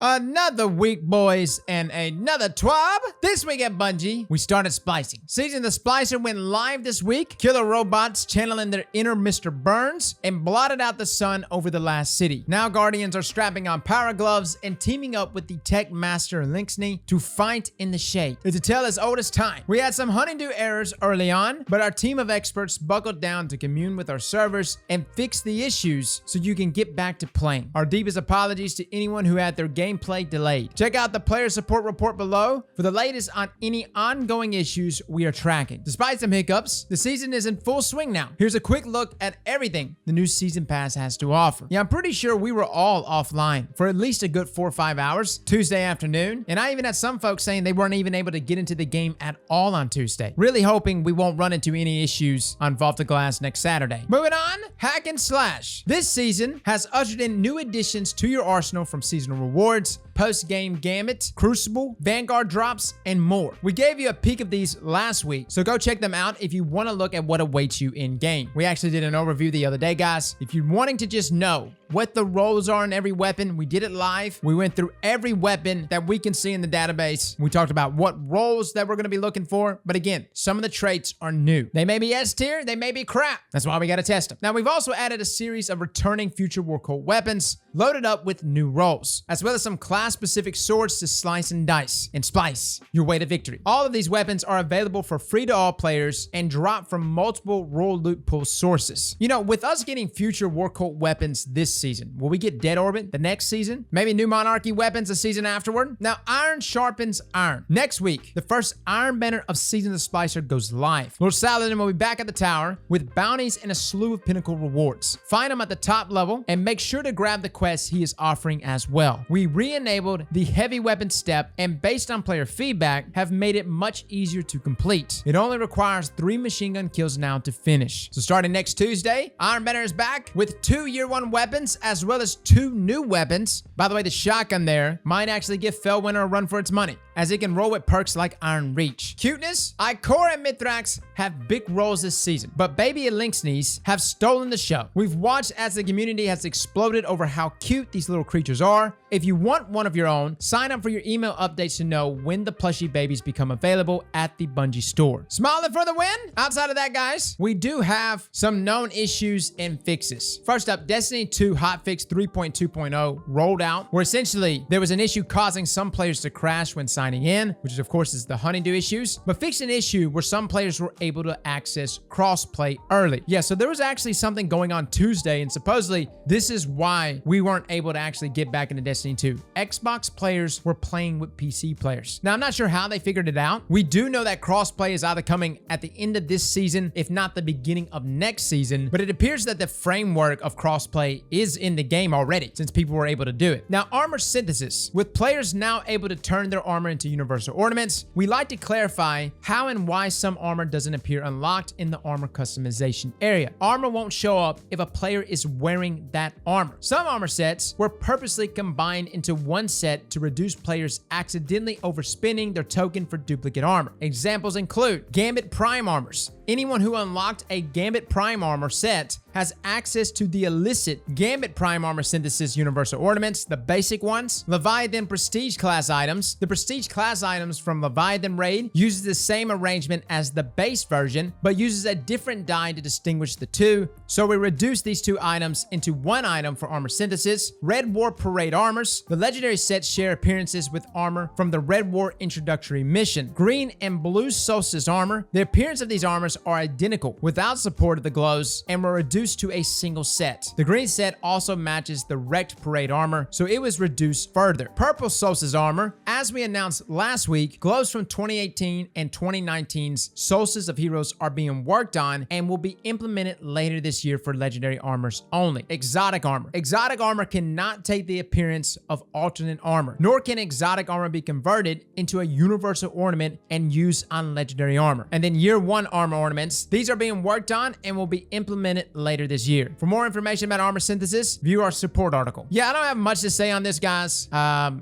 Another week, boys, and another TWAB. This week at Bungie, we started splicing. Season the Splicer went live this week. Killer robots channeling their inner Mr. Burns and blotted out the sun over the last city. Now Guardians are strapping on power gloves and teaming up with the tech master Mellexin to fight in the shade. It's a tale as old as time. We had some honeydew errors early on, but our team of experts buckled down to commune with our servers and fix the issues so you can get back to playing. Our deepest apologies to anyone who had their gameplay delayed. Check out the player support report below for the latest on any ongoing issues we are tracking. Despite some hiccups, the season is in full swing now. Here's a quick look at everything the new season pass has to offer. Yeah, I'm pretty sure we were all offline for at least a good 4 or 5 hours Tuesday afternoon, and I even had some folks saying they weren't even able to get into the game at all on Tuesday. Really hoping we won't run into any issues on Vault of Glass next Saturday. Moving on, Hack and Slash. This season has ushered in new additions to your arsenal from seasonal rewards, post-game Gambit, Crucible, Vanguard drops, and more. We gave you a peek of these last week, so go check them out if you want to look at what awaits you in-game. We actually did an overview the other day, guys. If you're wanting to just know what the roles are in every weapon, we did it live. We went through every weapon that we can see in the database. We talked about what roles that we're going to be looking for, but again, some of the traits are new. They may be S tier, they may be crap. That's why we got to test them. Now, we've also added a series of returning future war cult weapons loaded up with new roles, as well as some class-specific swords to slice and dice and splice your way to victory. All of these weapons are available for free-to-all players and drop from multiple role loot pool sources. You know, with us getting future war cult weapons this season, will we get Dead Orbit the next season? Maybe new Monarchy weapons a season afterward? Now, iron sharpens iron. Next week, the first Iron Banner of Season of the Splicer goes live. Lord Saladin will be back at the tower with bounties and a slew of pinnacle rewards. Find him at the top level and make sure to grab the quests he is offering as well. We re-enabled the heavy weapon step and based on player feedback have made it much easier to complete. It only requires 3 machine gun kills now to finish. So starting next Tuesday, Iron Banner is back with 2 year 1 weapons as well as 2 new weapons. By the way, the shotgun there might actually give Fellwinter a run for its money, as it can roll with perks like Iron Reach. Cuteness, Ikora and Mithrax have big roles this season, but Baby and Lynxneys have stolen the show. We've watched as the community has exploded over how cute these little creatures are. If you want one of your own, sign up for your email updates to know when the plushie babies become available at the Bungie store. Smiling for the win? Outside of that, guys, we do have some known issues and fixes. First up, Destiny 2 hotfix 3.2.0 rolled out, where essentially there was an issue causing some players to crash when signing in, which of course is the honeydew issues, but fixed an issue where some players were able to access crossplay early. Yeah, so there was actually something going on Tuesday, and supposedly this is why we weren't able to actually get back into Destiny 2. Xbox players were playing with PC players. Now, I'm not sure how they figured it out. We do know that crossplay is either coming at the end of this season, if not the beginning of next season, but it appears that the framework of crossplay is in the game already, since people were able to do it. Now, armor synthesis. With players now able to turn their armor into universal ornaments, we like to clarify how and why some armor doesn't appear unlocked in the armor customization area. Armor won't show up if a player is wearing that armor. Some armor sets were purposely combined into one set to reduce players accidentally overspending their token for duplicate armor. Examples include Gambit Prime armors. Anyone who unlocked a Gambit Prime armor set has access to the illicit Gambit Prime armor synthesis universal ornaments, the basic ones, Leviathan prestige class items. The prestige class items from Leviathan Raid uses the same arrangement as the base version, but uses a different dye to distinguish the two. So we reduce these 2 items into 1 item for armor synthesis. Red War Parade armors. The legendary sets share appearances with armor from the Red War introductory mission. Green and blue Solstice armor. The appearance of these armors are identical without support of the glows and were reduced to a single set. The green set also matches the wrecked parade armor, so it was reduced further. Purple Solstice armor, as we announced last week, glows from 2018 and 2019's Solstice of Heroes are being worked on and will be implemented later this year for legendary armors only. Exotic armor. Exotic armor cannot take the appearance of alternate armor, nor can exotic armor be converted into a universal ornament and used on legendary armor. And then year 1 armor ornaments. These are being worked on and will be implemented later later this year. For more information about armor synthesis, view our support article. Yeah, I don't have much to say on this, guys.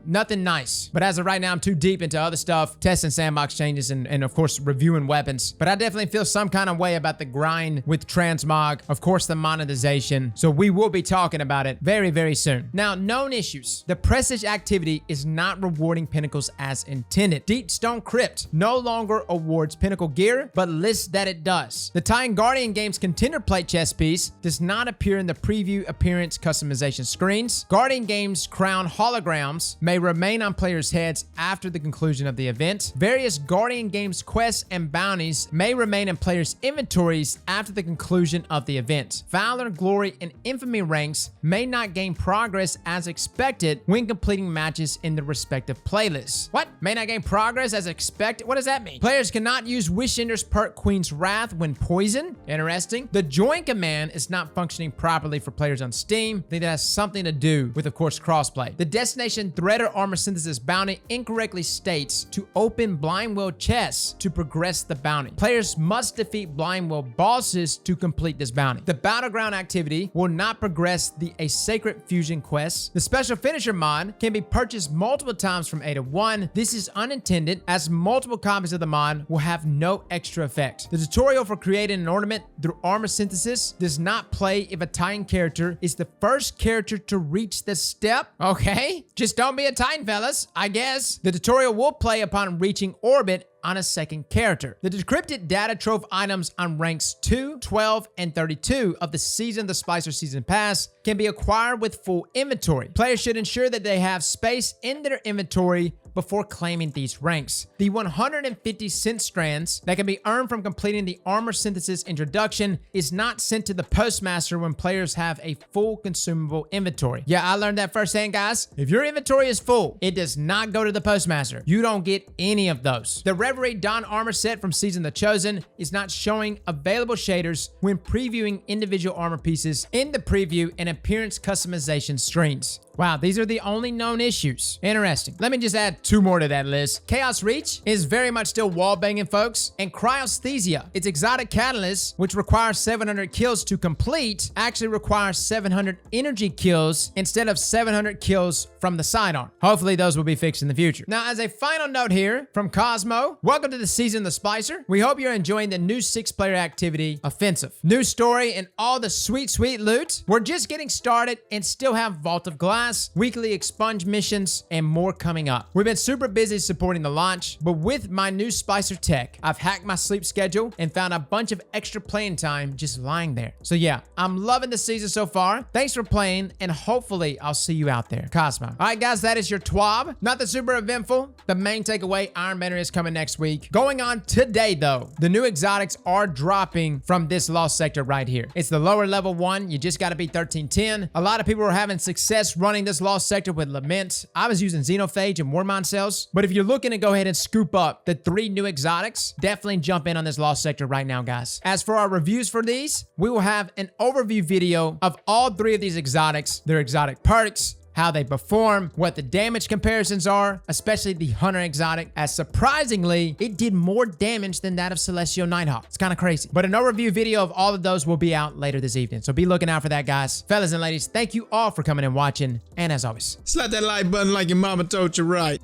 Nothing nice. But as of right now, I'm too deep into other stuff, testing sandbox changes, and of course, reviewing weapons. But I definitely feel some kind of way about the grind with Transmog, of course, the monetization. So we will be talking about it very, very soon. Now, known issues. The prestige activity is not rewarding pinnacles as intended. Deep Stone Crypt no longer awards pinnacle gear, but lists that it does. The Titan Guardian game's contender plate chest piece does not appear in the preview appearance customization screens. Guardian game's crown holograms may remain on players' heads after the conclusion of the event. Various Guardian games quests and bounties may remain in players' inventories after the conclusion of the event. Valor, Glory, and Infamy ranks may not gain progress as expected when completing matches in the respective playlists. What? May not gain progress as expected? What does that mean? Players cannot use Wishender's perk Queen's Wrath when poisoned. Interesting. The join command is not functioning properly for players on Steam. I think that has something to do with, of course, crossplay. The Destination Threader Armor Synthesis bounty incorrectly states to open Blind Will chests to progress the bounty. Players must defeat Blind Will bosses to complete this bounty. The Battleground activity will not progress the A Sacred Fusion quest. The Special Finisher mod can be purchased multiple times from A to 1. This is unintended, as multiple copies of the mod will have no extra effect. The tutorial for creating an ornament through armor synthesis does not play if a Titan character is the first character to reach this step. Okay, just don't be a Titan, fellas, I guess. The tutorial will play upon reaching orbit on a second character. The decrypted data trove items on ranks 2, 12, and 32 of the Season of the Splicer Season Pass can be acquired with full inventory. Players should ensure that they have space in their inventory before claiming these ranks. The 150 scent strands that can be earned from completing the armor synthesis introduction is not sent to the postmaster when players have a full consumable inventory. Yeah, I learned that firsthand, guys. If your inventory is full, it does not go to the postmaster. You don't get any of those. The Reverie Dawn armor set from Season the Chosen is not showing available shaders when previewing individual armor pieces in the preview and appearance customization screens. Wow, these are the only known issues. Interesting. Let me just add 2 more to that list. Chaos Reach is very much still wallbanging, folks. And Cryosthesia, its exotic catalyst, which requires 700 kills to complete, actually requires 700 energy kills instead of 700 kills from the sidearm. Hopefully those will be fixed in the future. Now, as a final note here from Cosmo, welcome to the Season of the Splicer. We hope you're enjoying the new 6-player activity, Offensive. New story and all the sweet, sweet loot. We're just getting started and still have Vault of Glass, weekly expunge missions, and more coming up. We've been super busy supporting the launch, but with my new Splicer tech, I've hacked my sleep schedule and found a bunch of extra playing time just lying there. So yeah, I'm loving the season so far. Thanks for playing, and hopefully I'll see you out there. Cosmo. All right, guys, that is your TWAB. Not the super eventful. The main takeaway, Iron Banner is coming next week. Going on today, though, the new exotics are dropping from this lost sector right here. It's the lower level one. You just got to be 1310. A lot of people are having success running this lost sector with Lament. I was using Xenophage and Warmind cells, but if you're looking to go ahead and scoop up the 3 new exotics, definitely jump in on this lost sector right now, guys. As for our reviews for these, we will have an overview video of all 3 of these exotics, their exotic perks, how they perform, what the damage comparisons are, especially the Hunter exotic, as surprisingly, it did more damage than that of Celestial Nighthawk. It's kind of crazy. But an overview video of all of those will be out later this evening, so be looking out for that, guys. Fellas and ladies, thank you all for coming and watching, and as always, slap that like button like your mama told you right.